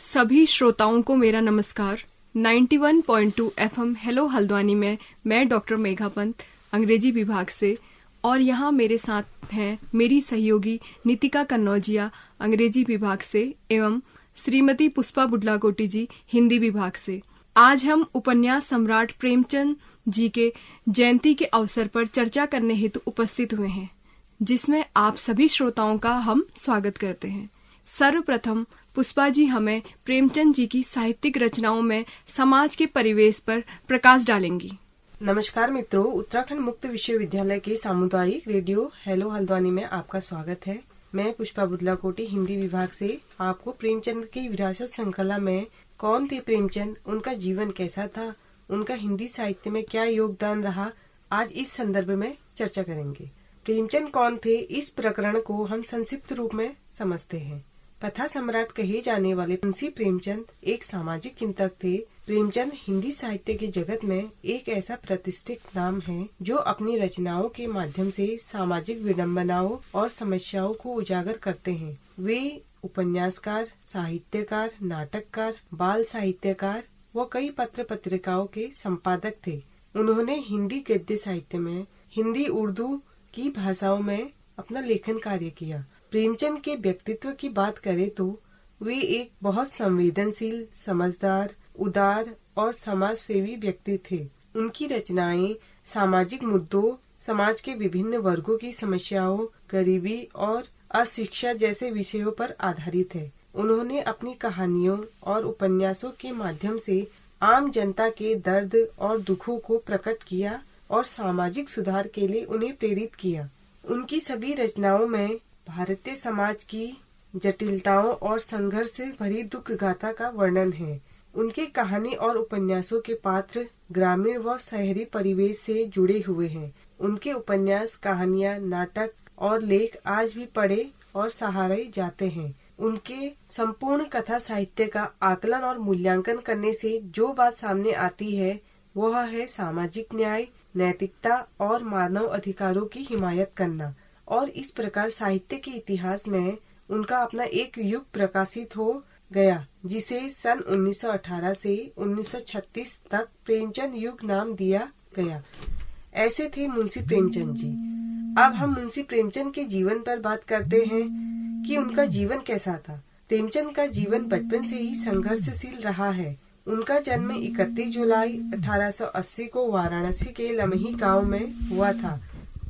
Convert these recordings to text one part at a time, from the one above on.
सभी श्रोताओं को मेरा नमस्कार। 91.2 एफएम हेलो हल्द्वानी में मैं डॉक्टर मेघा पंत अंग्रेजी विभाग से, और यहाँ मेरे साथ हैं मेरी सहयोगी नितिका कन्नौजिया अंग्रेजी विभाग से एवं श्रीमती पुष्पा बुडलाकोटी जी हिंदी विभाग से। आज हम उपन्यास सम्राट प्रेमचंद जी के जयंती के अवसर पर चर्चा करने हेतु उपस्थित हुए हैं, जिसमें आप सभी श्रोताओं का हम स्वागत करते हैं। सर्वप्रथम पुष्पा जी हमें प्रेमचंद जी की साहित्यिक रचनाओं में समाज के परिवेश पर प्रकाश डालेंगी। नमस्कार मित्रों, उत्तराखंड मुक्त विश्वविद्यालय के सामुदायिक रेडियो हेलो हल्द्वानी में आपका स्वागत है। मैं पुष्पा बुडलाकोटी हिंदी विभाग से आपको प्रेमचंद की विरासत श्रृंखला में कौन थे प्रेमचंद, उनका जीवन कैसा था, उनका हिंदी साहित्य में क्या योगदान रहा, आज इस संदर्भ में चर्चा करेंगे। प्रेमचंद कौन थे, इस प्रकरण को हम संक्षिप्त रूप में समझते हैं। कथा सम्राट कहे जाने वाले मुंशी प्रेमचंद एक सामाजिक चिंतक थे। प्रेमचंद हिंदी साहित्य के जगत में एक ऐसा प्रतिष्ठित नाम है जो अपनी रचनाओं के माध्यम से सामाजिक विडंबनाओं और समस्याओं को उजागर करते हैं। वे उपन्यासकार, साहित्यकार, नाटककार, बाल साहित्यकार व कई पत्र पत्रिकाओं के संपादक थे। उन्होंने हिंदी गद्य साहित्य में हिंदी उर्दू की भाषाओं में अपना लेखन कार्य किया। प्रेमचंद के व्यक्तित्व की बात करें तो वे एक बहुत संवेदनशील, समझदार, उदार और समाज सेवी व्यक्ति थे। उनकी रचनाएं सामाजिक मुद्दों, समाज के विभिन्न वर्गों की समस्याओं, गरीबी और अशिक्षा जैसे विषयों पर आधारित है। उन्होंने अपनी कहानियों और उपन्यासों के माध्यम से आम जनता के दर्द और दुखों को प्रकट किया और सामाजिक सुधार के लिए उन्हें प्रेरित किया। उनकी सभी रचनाओं में भारतीय समाज की जटिलताओं और संघर्ष से भरी दुख गाथा का वर्णन है। उनके कहानी और उपन्यासों के पात्र ग्रामीण व शहरी परिवेश से जुड़े हुए हैं। उनके उपन्यास, कहानियां, नाटक और लेख आज भी पढ़े और सराहे जाते हैं। उनके संपूर्ण कथा साहित्य का आकलन और मूल्यांकन करने से जो बात सामने आती है वह है सामाजिक न्याय, नैतिकता और मानव अधिकारों की हिमायत करना। और इस प्रकार साहित्य के इतिहास में उनका अपना एक युग प्रकाशित हो गया, जिसे सन 1918 से 1936 तक प्रेमचंद युग नाम दिया गया। ऐसे थे मुंशी प्रेमचंद जी। अब हम मुंशी प्रेमचंद के जीवन पर बात करते हैं कि उनका जीवन कैसा था। प्रेमचंद का जीवन बचपन से ही संघर्षशील रहा है। उनका जन्म 31 जुलाई 1880 को वाराणसी के लमही गांव में हुआ था।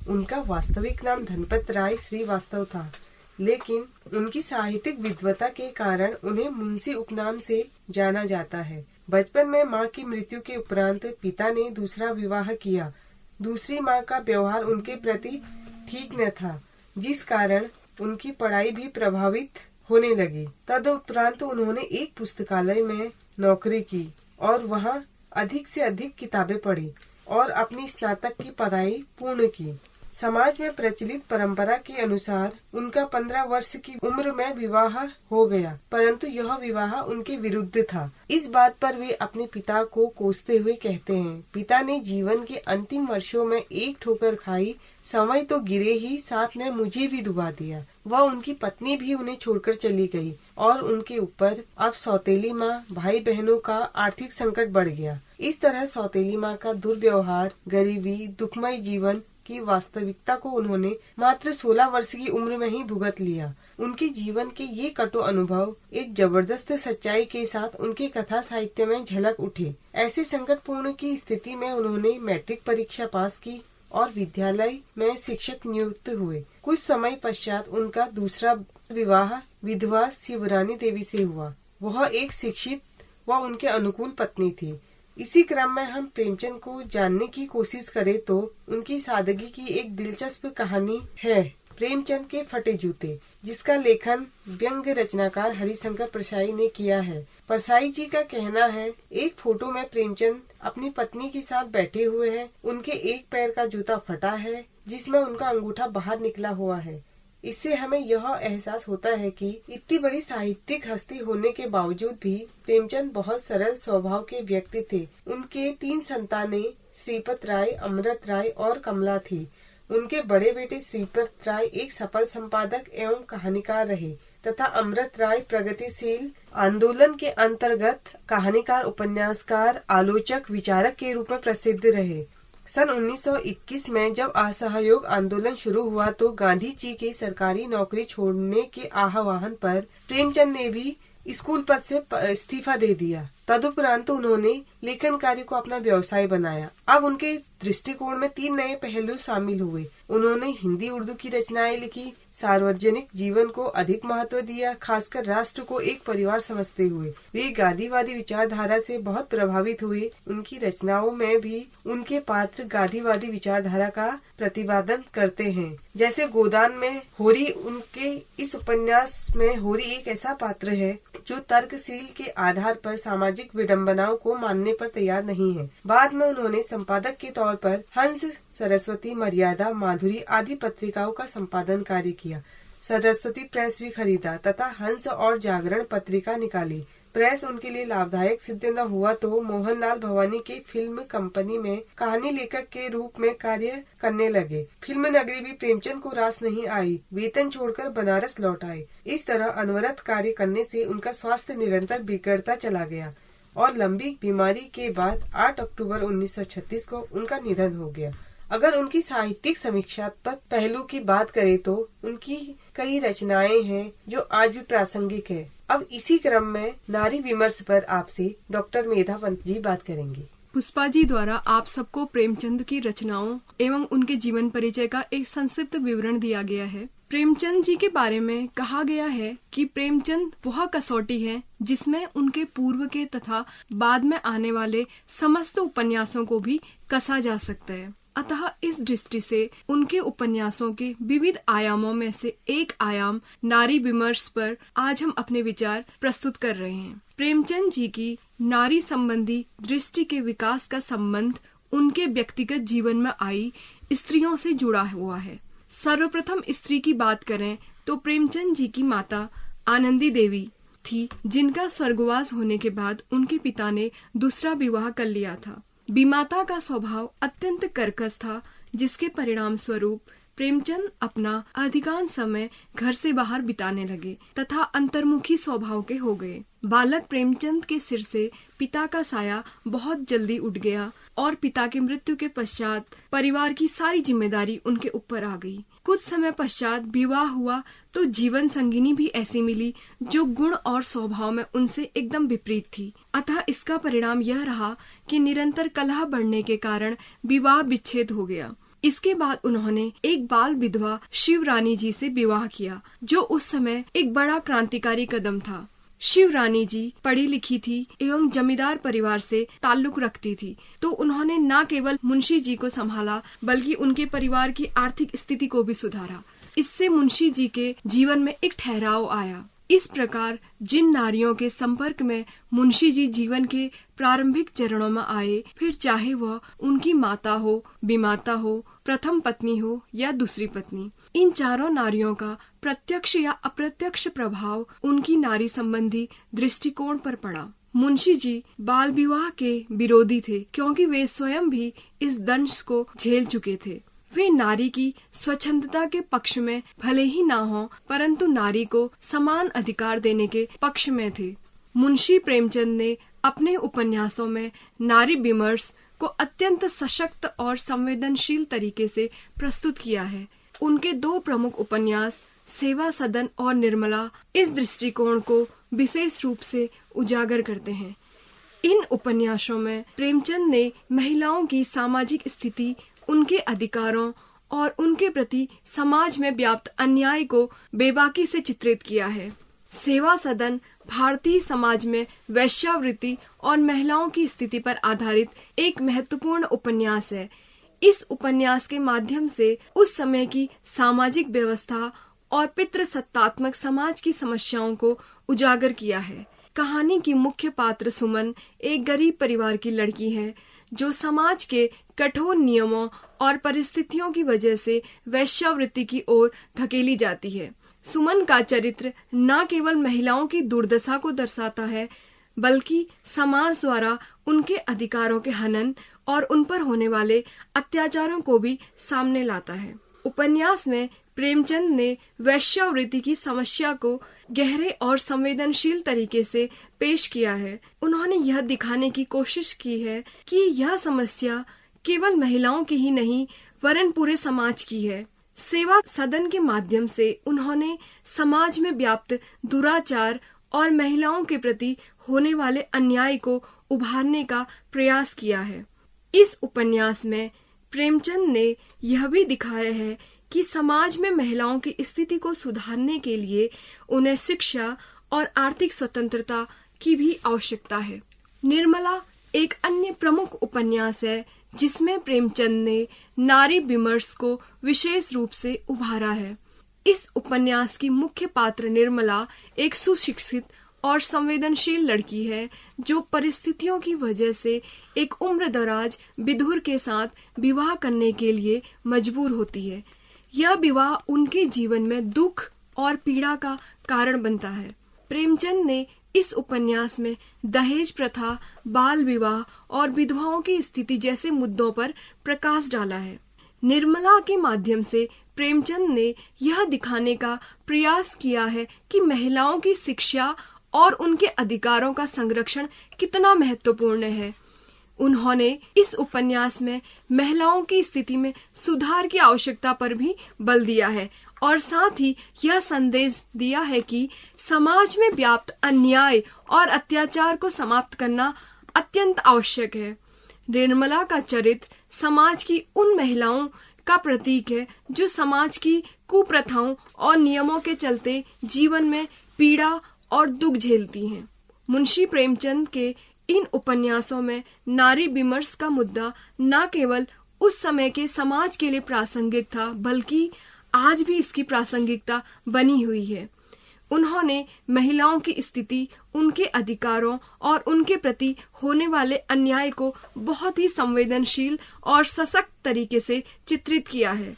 उनका वास्तविक नाम धनपत राय श्रीवास्तव था, लेकिन उनकी साहित्यिक विद्वता के कारण उन्हें मुंशी उपनाम से जाना जाता है। बचपन में मां की मृत्यु के उपरांत पिता ने दूसरा विवाह किया। दूसरी मां का व्यवहार उनके प्रति ठीक न था, जिस कारण उनकी पढ़ाई भी प्रभावित होने लगी। तदुपरांत उन्होंने एक पुस्तकालय में नौकरी की और वहां अधिक से अधिक किताबें पढ़ी और अपनी स्नातक की पढ़ाई पूर्ण की। समाज में प्रचलित परंपरा के अनुसार उनका 15 वर्ष की उम्र में विवाह हो गया, परंतु यह विवाह उनके विरुद्ध था। इस बात पर वे अपने पिता को कोसते हुए कहते हैं, पिता ने जीवन के अंतिम वर्षों में एक ठोकर खाई, समय तो गिरे ही, साथ ने मुझे भी डुबा दिया। वह उनकी पत्नी भी उन्हें छोड़कर चली गई और उनके ऊपर अब सौतेली माँ, भाई बहनों का आर्थिक संकट बढ़ गया। इस तरह सौतेली माँ का दुर्व्यवहार, गरीबी, दुखमय जीवन की वास्तविकता को उन्होंने मात्र 16 वर्ष की उम्र में ही भुगत लिया। उनके जीवन के ये कटु अनुभव एक जबरदस्त सच्चाई के साथ उनके कथा साहित्य में झलक उठे। ऐसे संकटपूर्ण की स्थिति में उन्होंने मैट्रिक परीक्षा पास की और विद्यालय में शिक्षक नियुक्त हुए। कुछ समय पश्चात उनका दूसरा विवाह विधवा शिवरानी देवी से हुआ। वह एक शिक्षित व उनके अनुकूल पत्नी थी। इसी क्रम में हम प्रेमचंद को जानने की कोशिश करें तो उनकी सादगी की एक दिलचस्प कहानी है, प्रेमचंद के फटे जूते, जिसका लेखन व्यंग रचनाकार हरिशंकर परसाई ने किया है। परसाई जी का कहना है, एक फोटो में प्रेमचंद अपनी पत्नी के साथ बैठे हुए हैं। उनके एक पैर का जूता फटा है, जिसमें उनका अंगूठा बाहर निकला हुआ है। इससे हमें यह एहसास होता है कि इतनी बड़ी साहित्यिक हस्ती होने के बावजूद भी प्रेमचंद बहुत सरल स्वभाव के व्यक्ति थे। उनके 3 संतानें श्रीपत राय, अमृत राय और कमला थी। उनके बड़े बेटे श्रीपत राय एक सफल संपादक एवं कहानीकार रहे। तथा अमृत राय प्रगतिशील आंदोलन के अंतर्गत कहानीकार, उपन्यासकार, आलोचक, विचारक के रूप में प्रसिद्ध रहे। सन 1921 में जब असहयोग आंदोलन शुरू हुआ तो गांधी जी के सरकारी नौकरी छोड़ने के आह्वान पर प्रेमचंद ने भी स्कूल पद से इस्तीफा दे दिया। तदुपरांत उन्होंने लेखन कार्य को अपना व्यवसाय बनाया। अब उनके दृष्टिकोण में 3 नए पहलू शामिल हुए। उन्होंने हिंदी उर्दू की रचनाएं लिखी, सार्वजनिक जीवन को अधिक महत्व दिया, खासकर राष्ट्र को एक परिवार समझते हुए। वे गांधीवादी विचारधारा से बहुत प्रभावित हुए। उनकी रचनाओं में भी उनके पात्र गांधीवादी विचारधारा का प्रतिपादन करते हैं। जैसे गोदान में होरी, उनके इस उपन्यास में होरी एक ऐसा पात्र है जो तर्कशील के आधार पर सामाजिक विडंबनाओं को मानने पर तैयार नहीं है। बाद में उन्होंने संपादक के तौर पर हंस, सरस्वती, मर्यादा, माधुरी आदि पत्रिकाओं का संपादन कार्य किया। सरस्वती प्रेस भी खरीदा तथा हंस और जागरण पत्रिका निकाली। प्रेस उनके लिए लाभदायक सिद्ध न हुआ तो मोहनलाल भवानी के फिल्म कंपनी में कहानी लेखक के रूप में कार्य करने लगे। फिल्म नगरी भी प्रेमचंद को रास नहीं आई। वेतन छोड़कर बनारस लौट आए। इस तरह अनवरत कार्य करने से उनका स्वास्थ्य निरंतर बिगड़ता चला गया और लंबी बीमारी के बाद 8 अक्टूबर 1936 को उनका निधन हो गया। अगर उनकी साहित्यिक समीक्षात्मक पहलू की बात करें तो उनकी कई रचनाएं हैं जो आज भी प्रासंगिक है। अब इसी क्रम में नारी विमर्श पर आपसे डॉक्टर मेधा पंत जी बात करेंगी। पुष्पा जी द्वारा आप सबको प्रेमचंद की रचनाओं एवं उनके जीवन परिचय का एक संक्षिप्त विवरण दिया गया है। प्रेमचंद जी के बारे में कहा गया है कि प्रेमचंद वह कसौटी है जिसमें उनके पूर्व के तथा बाद में आने वाले समस्त उपन्यासों को भी कसा जा सकता है। अतः इस दृष्टि से उनके उपन्यासों के विविध आयामों में से एक आयाम नारी विमर्श पर आज हम अपने विचार प्रस्तुत कर रहे हैं। प्रेमचंद जी की नारी संबंधी दृष्टि के विकास का संबंध उनके व्यक्तिगत जीवन में आई स्त्रियों से जुड़ा हुआ है। सर्वप्रथम स्त्री की बात करें तो प्रेमचंद जी की माता आनंदी देवी थी, जिनका स्वर्गवास होने के बाद उनके पिता ने दूसरा विवाह कर लिया था। बीमाता का स्वभाव अत्यंत कर्कश था, जिसके परिणाम स्वरूप प्रेमचंद अपना अधिकांश समय घर से बाहर बिताने लगे तथा अंतर्मुखी स्वभाव के हो गए। बालक प्रेमचंद के सिर से पिता का साया बहुत जल्दी उठ गया और पिता की मृत्यु के पश्चात परिवार की सारी जिम्मेदारी उनके ऊपर आ गई। कुछ समय पश्चात विवाह हुआ तो जीवन संगिनी भी ऐसी मिली जो गुण और स्वभाव में उनसे एकदम विपरीत थी। अतः इसका परिणाम यह रहा कि निरंतर कलह बढ़ने के कारण विवाह विच्छेद हो गया। इसके बाद उन्होंने एक बाल विधवा शिवरानी जी से विवाह किया, जो उस समय एक बड़ा क्रांतिकारी कदम था। शिवरानी जी पढ़ी लिखी थी एवं जमींदार परिवार से ताल्लुक रखती थी, तो उन्होंने न केवल मुंशी जी को संभाला बल्कि उनके परिवार की आर्थिक स्थिति को भी सुधारा। इससे मुंशी जी के जीवन में एक ठहराव आया। इस प्रकार जिन नारियों के संपर्क में मुंशी जी जीवन के प्रारंभिक चरणों में आए, फिर चाहे वह उनकी माता हो, बीमाता हो, प्रथम पत्नी हो या दूसरी पत्नी, इन चारों नारियों का प्रत्यक्ष या अप्रत्यक्ष प्रभाव उनकी नारी संबंधी दृष्टिकोण पर पड़ा। मुंशी जी बाल विवाह के विरोधी थे, क्योंकि वे स्वयं भी इस दंश को झेल चुके थे। वे नारी की स्वच्छंदता के पक्ष में भले ही ना हो, परंतु नारी को समान अधिकार देने के पक्ष में थे। मुंशी प्रेमचंद ने अपने उपन्यासों में नारी विमर्श को अत्यंत सशक्त और संवेदनशील तरीके से प्रस्तुत किया है। उनके 2 प्रमुख उपन्यास सेवा सदन और निर्मला इस दृष्टिकोण को विशेष रूप से उजागर करते हैं। इन उपन्यासों में प्रेमचंद ने महिलाओं की सामाजिक स्थिति, उनके अधिकारों और उनके प्रति समाज में व्याप्त अन्याय को बेबाकी से चित्रित किया है। सेवा सदन भारतीय समाज में वैश्यावृत्ति और महिलाओं की स्थिति पर आधारित एक महत्वपूर्ण उपन्यास है। इस उपन्यास के माध्यम से उस समय की सामाजिक व्यवस्था और पितृसत्तात्मक समाज की समस्याओं को उजागर किया है। कहानी की मुख्य पात्र सुमन एक गरीब परिवार की लड़की है, जो समाज के कठोर नियमों और परिस्थितियों की वजह से वैश्यावृत्ति की ओर धकेली जाती है। सुमन का चरित्र न केवल महिलाओं की दुर्दशा को दर्शाता है, बल्कि समाज द्वारा उनके अधिकारों के हनन और उन पर होने वाले अत्याचारों को भी सामने लाता है। उपन्यास में प्रेमचंद ने वैश्यावृत्ति की समस्या को गहरे और संवेदनशील तरीके से पेश किया है। उन्होंने यह दिखाने की कोशिश की है कि यह समस्या केवल महिलाओं की ही नहीं वरन पूरे समाज की है। सेवा सदन के माध्यम से उन्होंने समाज में व्याप्त दुराचार और महिलाओं के प्रति होने वाले अन्याय को उभारने का प्रयास किया है। इस उपन्यास में प्रेमचंद ने यह भी दिखाया है कि समाज में महिलाओं की स्थिति को सुधारने के लिए उन्हें शिक्षा और आर्थिक स्वतंत्रता की भी आवश्यकता है। निर्मला एक अन्य प्रमुख उपन्यास है जिसमें प्रेमचंद ने नारी विमर्श को विशेष रूप से उभारा है। इस उपन्यास की मुख्य पात्र निर्मला एक सुशिक्षित और संवेदनशील लड़की है जो परिस्थितियों की वजह से एक उम्रदराज विधुर के साथ विवाह करने के लिए मजबूर होती है। यह विवाह उनके जीवन में दुख और पीड़ा का कारण बनता है। प्रेमचंद ने इस उपन्यास में दहेज प्रथा, बाल विवाह और विधवाओं की स्थिति जैसे मुद्दों पर प्रकाश डाला है। निर्मला के माध्यम से प्रेमचंद ने यह दिखाने का प्रयास किया है कि महिलाओं की शिक्षा और उनके अधिकारों का संरक्षण कितना महत्वपूर्ण है। उन्होंने इस उपन्यास में महिलाओं की स्थिति में सुधार की आवश्यकता पर भी बल दिया है और साथ ही यह संदेश दिया है कि समाज में व्याप्त अन्याय और अत्याचार को समाप्त करना अत्यंत आवश्यक है। निर्मला का चरित्र समाज की उन महिलाओं का प्रतीक है जो समाज की कुप्रथाओं और नियमों के चलते जीवन में पीड़ा और दुख झेलती हैं। मुंशी प्रेमचंद के इन उपन्यासों में नारी विमर्श का मुद्दा न केवल उस समय के समाज के लिए प्रासंगिक था बल्कि आज भी इसकी प्रासंगिकता बनी हुई है। उन्होंने महिलाओं की स्थिति, उनके अधिकारों और उनके प्रति होने वाले अन्याय को बहुत ही संवेदनशील और सशक्त तरीके से चित्रित किया है।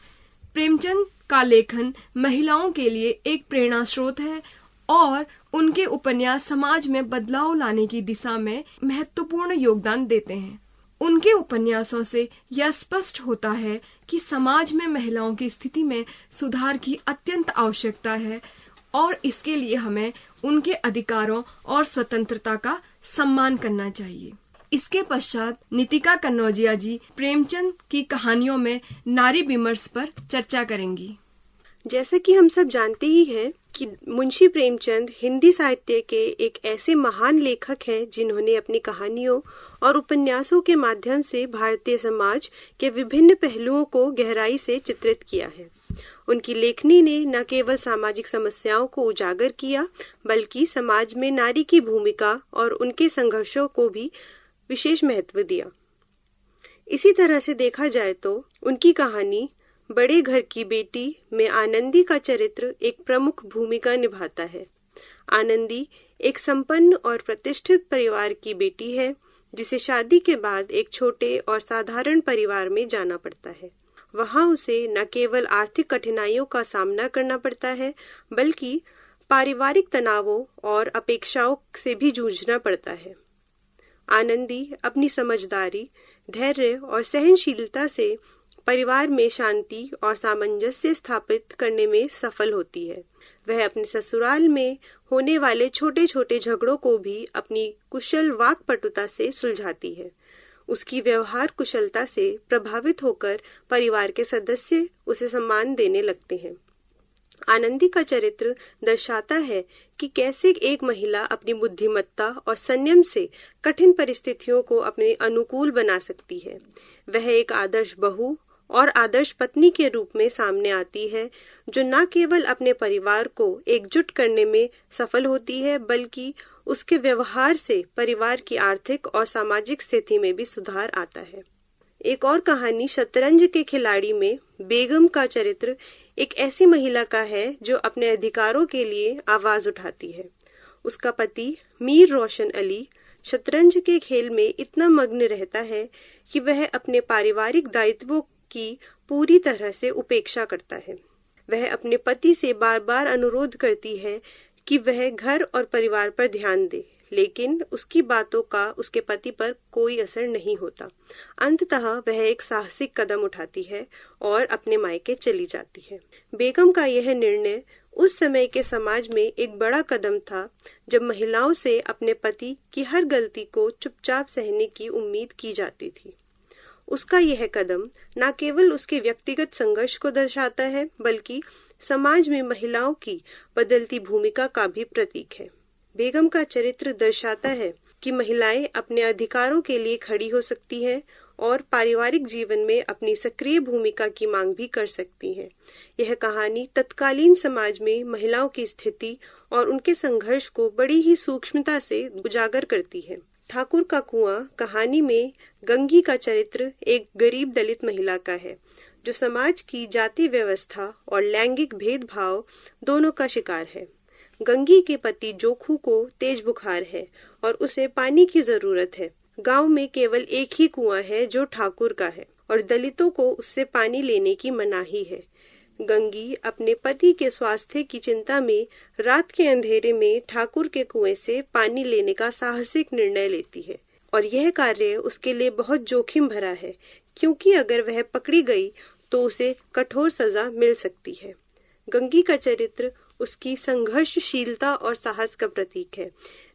प्रेमचंद का लेखन महिलाओं के लिए एक प्रेरणा स्रोत है और उनके उपन्यास समाज में बदलाव लाने की दिशा में महत्वपूर्ण योगदान देते हैं। उनके उपन्यासों से यह स्पष्ट होता है कि समाज में महिलाओं की स्थिति में सुधार की अत्यंत आवश्यकता है और इसके लिए हमें उनके अधिकारों और स्वतंत्रता का सम्मान करना चाहिए। इसके पश्चात नितिका कन्नौजिया जी प्रेमचंद की कहानियों में नारी विमर्श पर चर्चा करेंगी। जैसा कि हम सब जानते ही हैं कि मुंशी प्रेमचंद हिंदी साहित्य के एक ऐसे महान लेखक हैं जिन्होंने अपनी कहानियों और उपन्यासों के माध्यम से भारतीय समाज के विभिन्न पहलुओं को गहराई से चित्रित किया है। उनकी लेखनी ने न केवल सामाजिक समस्याओं को उजागर किया बल्कि समाज में नारी की भूमिका और उनके संघर्षों को भी विशेष महत्व दिया। इसी तरह से देखा जाए तो उनकी कहानी बड़े घर की बेटी में आनंदी का चरित्र एक प्रमुख भूमिका निभाता है। आनंदी एक संपन्न और प्रतिष्ठित परिवार की बेटी है जिसे शादी के बाद एक छोटे और साधारण परिवार में जाना पड़ता है। वहां उसे न केवल आर्थिक कठिनाइयों का सामना करना पड़ता है बल्कि पारिवारिक तनावों और अपेक्षाओं से भी जूझना पड़ता है। आनंदी अपनी समझदारी, धैर्य और सहनशीलता से परिवार में शांति और सामंजस्य स्थापित करने में सफल होती है। वह अपने ससुराल में होने वाले छोटे छोटे झगड़ों को भी अपनी कुशल वाक्पटुता से सुलझाती है। उसकी व्यवहार कुशलता से प्रभावित होकर परिवार के सदस्य उसे सम्मान देने लगते हैं। आनंदी का चरित्र दर्शाता है कि कैसे एक महिला अपनी बुद्धिमत्ता और संयम से कठिन परिस्थितियों को अपने अनुकूल बना सकती है। वह एक आदर्श बहू और आदर्श पत्नी के रूप में सामने आती है जो न केवल अपने परिवार को एकजुट करने में सफल होती है बल्कि उसके व्यवहार से परिवार की आर्थिक और सामाजिक स्थिति में भी सुधार आता है। एक और कहानी शतरंज के खिलाड़ी में बेगम का चरित्र एक ऐसी महिला का है जो अपने अधिकारों के लिए आवाज उठाती है। उसका पति मीर रोशन अली शतरंज के खेल में इतना मग्न रहता है कि वह अपने पारिवारिक दायित्वों की पूरी तरह से उपेक्षा करता है। वह अपने पति से बार बार अनुरोध करती है कि वह घर और परिवार पर ध्यान दे, लेकिन उसकी बातों का उसके पति पर कोई असर नहीं होता। अंततः वह एक साहसिक कदम उठाती है और अपने मायके चली जाती है। बेगम का यह निर्णय उस समय के समाज में एक बड़ा कदम था, जब महिलाओं से अपने पति की हर गलती को चुपचाप सहने की उम्मीद की जाती थी। उसका यह कदम न केवल उसके व्यक्तिगत संघर्ष को दर्शाता है, बल्कि समाज में महिलाओं की बदलती भूमिका का भी प्रतीक है। बेगम का चरित्र दर्शाता है कि महिलाएं अपने अधिकारों के लिए खड़ी हो सकती हैं और पारिवारिक जीवन में अपनी सक्रिय भूमिका की मांग भी कर सकती हैं। यह कहानी तत्कालीन समाज में महिलाओं की स्थिति और उनके संघर्ष को बड़ी ही सूक्ष्मता से उजागर करती है। ठाकुर का कुआं कहानी में गंगी का चरित्र एक गरीब दलित महिला का है, जो समाज की जाति व्यवस्था और लैंगिक भेदभाव दोनों का शिकार है। गंगी के पति जोखू को तेज बुखार है और उसे पानी की जरूरत है। गांव में केवल एक ही कुआं है जो ठाकुर का है और दलितों को उससे पानी लेने की मनाही है। गंगी अपने पति के स्वास्थ्य की चिंता में रात के अंधेरे में ठाकुर के कुएं से पानी लेने का साहसिक निर्णय लेती है और यह कार्य उसके लिए बहुत जोखिम भरा है, क्योंकि अगर वह पकड़ी गई तो उसे कठोर सजा मिल सकती है। गंगी का चरित्र उसकी संघर्षशीलता और साहस का प्रतीक है।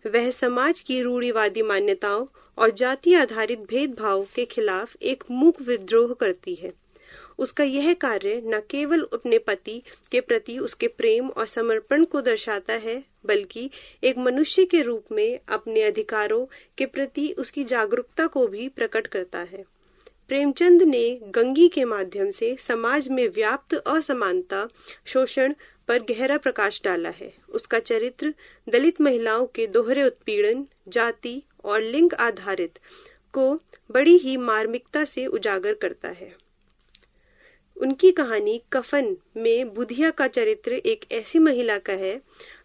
वह समाज की रूढ़िवादी मान्यताओं और जाति आधारित भेदभाव के खिलाफ एक मूक विद्रोह करती है। उसका यह कार्य न केवल अपने पति के प्रति उसके प्रेम और समर्पण को दर्शाता है, बल्कि एक मनुष्य के रूप में अपने अधिकारों के प्रति उसकी जागरूकता को भी प्रकट करता है। प्रेमचंद ने गंगी के माध्यम से समाज में व्याप्त असमानता, शोषण पर गहरा प्रकाश डाला है। उसका चरित्र दलित महिलाओं के दोहरे उत्पीड़न, जाति और लिंग आधारित को बड़ी ही मार्मिकता से उजागर करता है। उनकी कहानी कफन में बुधिया का चरित्र एक ऐसी महिला का है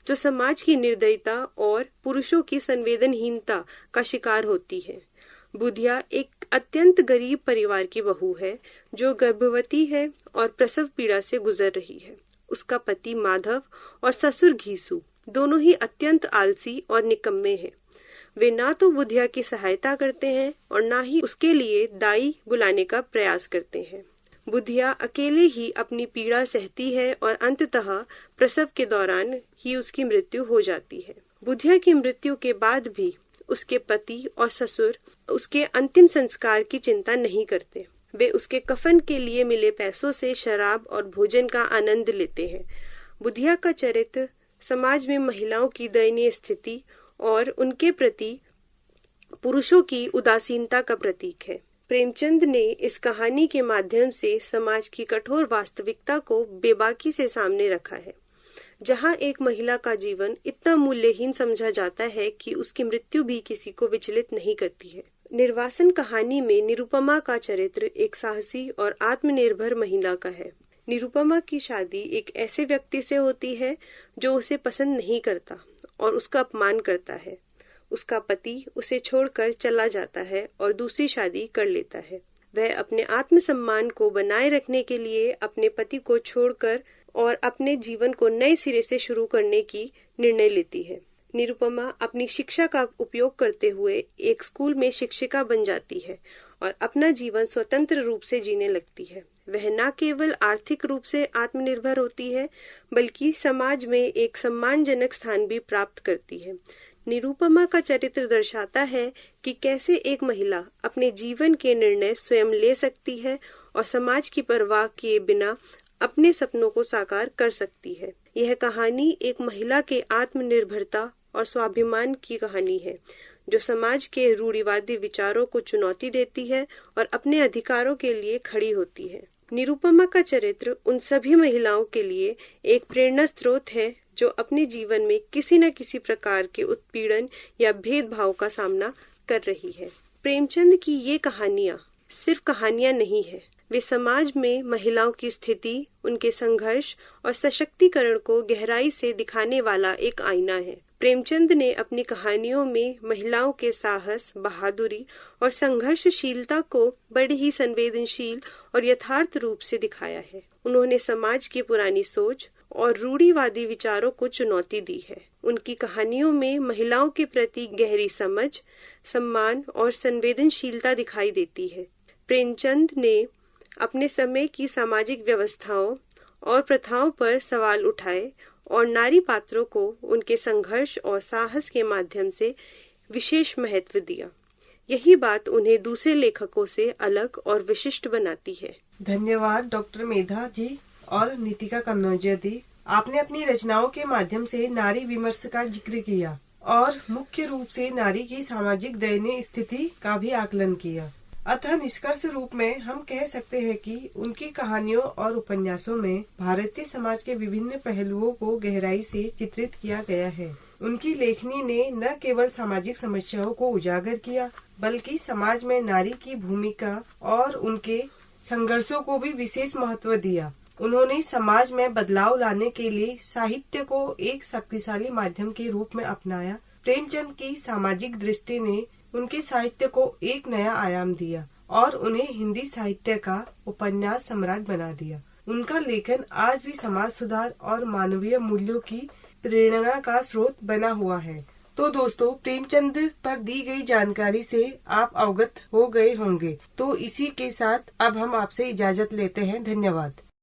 जो समाज की निर्दयता और पुरुषों की संवेदनहीनता का शिकार होती है। बुधिया एक अत्यंत गरीब परिवार की बहू है जो गर्भवती है और प्रसव पीड़ा से गुजर रही है। उसका पति माधव और ससुर घीसू दोनों ही अत्यंत आलसी और निकम्मे हैं। वे ना तो बुधिया की सहायता करते हैं और ना ही उसके लिए दाई बुलाने का प्रयास करते हैं। बुधिया अकेले ही अपनी पीड़ा सहती है और अंततः प्रसव के दौरान ही उसकी मृत्यु हो जाती है। बुधिया की मृत्यु के बाद भी उसके पति और ससुर उसके अंतिम संस्कार की चिंता नहीं करते। वे उसके कफन के लिए मिले पैसों से शराब और भोजन का आनंद लेते हैं। बुधिया का चरित्र समाज में महिलाओं की दयनीय स्थिति और उनके प्रति पुरुषों की उदासीनता का प्रतीक है। प्रेमचंद ने इस कहानी के माध्यम से समाज की कठोर वास्तविकता को बेबाकी से सामने रखा है, जहां एक महिला का जीवन इतना मूल्यहीन समझा जाता है कि उसकी मृत्यु भी किसी को विचलित नहीं करती है। निर्वासन कहानी में निरुपमा का चरित्र एक साहसी और आत्मनिर्भर महिला का है। निरुपमा की शादी एक ऐसे व्यक्ति से होती है जो उसे पसंद नहीं करता और उसका अपमान करता है। उसका पति उसे छोड़कर चला जाता है और दूसरी शादी कर लेता है। वह अपने आत्मसम्मान को बनाए रखने के लिए अपने पति को छोड़कर और अपने जीवन को नए सिरे से शुरू करने की निर्णय लेती है। निरुपमा अपनी शिक्षा का उपयोग करते हुए एक स्कूल में शिक्षिका बन जाती है और अपना जीवन स्वतंत्र रूप से जीने लगती है। वह न केवल आर्थिक रूप से आत्मनिर्भर होती है, बल्कि समाज में एक सम्मानजनक स्थान भी प्राप्त करती है। निरुपमा का चरित्र दर्शाता है कि कैसे एक महिला अपने जीवन के निर्णय स्वयं ले सकती है और समाज की परवाह किए बिना अपने सपनों को साकार कर सकती है। यह कहानी एक महिला के आत्मनिर्भरता और स्वाभिमान की कहानी है, जो समाज के रूढ़िवादी विचारों को चुनौती देती है और अपने अधिकारों के लिए खड़ी होती है। निरुपमा का चरित्र उन सभी महिलाओं के लिए एक प्रेरणा स्रोत है जो अपने जीवन में किसी न किसी प्रकार के उत्पीड़न या भेदभाव का सामना कर रही है। प्रेमचंद की ये कहानियाँ सिर्फ कहानियाँ नहीं है, वे समाज में महिलाओं की स्थिति, उनके संघर्ष और सशक्तिकरण को गहराई से दिखाने वाला एक आईना है। प्रेमचंद ने अपनी कहानियों में महिलाओं के साहस, बहादुरी और संघर्षशीलता को बड़े ही संवेदनशील और यथार्थ रूप से दिखाया है। उन्होंने समाज की पुरानी सोच और रूढ़िवादी विचारों को चुनौती दी है। उनकी कहानियों में महिलाओं के प्रति गहरी समझ, सम्मान और संवेदनशीलता दिखाई देती है। प्रेमचंद ने अपने समय की सामाजिक व्यवस्थाओं और प्रथाओं पर सवाल उठाए और नारी पात्रों को उनके संघर्ष और साहस के माध्यम से विशेष महत्व दिया। यही बात उन्हें दूसरे लेखकों से अलग और विशिष्ट बनाती है। धन्यवाद डॉक्टर मेधा जी और नीतिका कन्नौजिया दी। आपने अपनी रचनाओं के माध्यम से नारी विमर्श का जिक्र किया और मुख्य रूप से नारी की सामाजिक दयनीय स्थिति का भी आकलन किया। अतः निष्कर्ष रूप में हम कह सकते हैं कि उनकी कहानियों और उपन्यासों में भारतीय समाज के विभिन्न पहलुओं को गहराई से चित्रित किया गया है। उनकी लेखनी ने न केवल सामाजिक समस्याओं को उजागर किया, बल्कि समाज में नारी की भूमिका और उनके संघर्षों को भी विशेष महत्व दिया। उन्होंने समाज में बदलाव लाने के लिए साहित्य को एक शक्तिशाली माध्यम के रूप में अपनाया। प्रेमचंद की सामाजिक दृष्टि ने उनके साहित्य को एक नया आयाम दिया और उन्हें हिंदी साहित्य का उपन्यास सम्राट बना दिया। उनका लेखन आज भी समाज सुधार और मानवीय मूल्यों की प्रेरणा का स्रोत बना हुआ है। तो दोस्तों, प्रेमचंद पर दी गई जानकारी से आप अवगत हो गए होंगे। तो इसी के साथ अब हम आपसे इजाजत लेते हैं। धन्यवाद।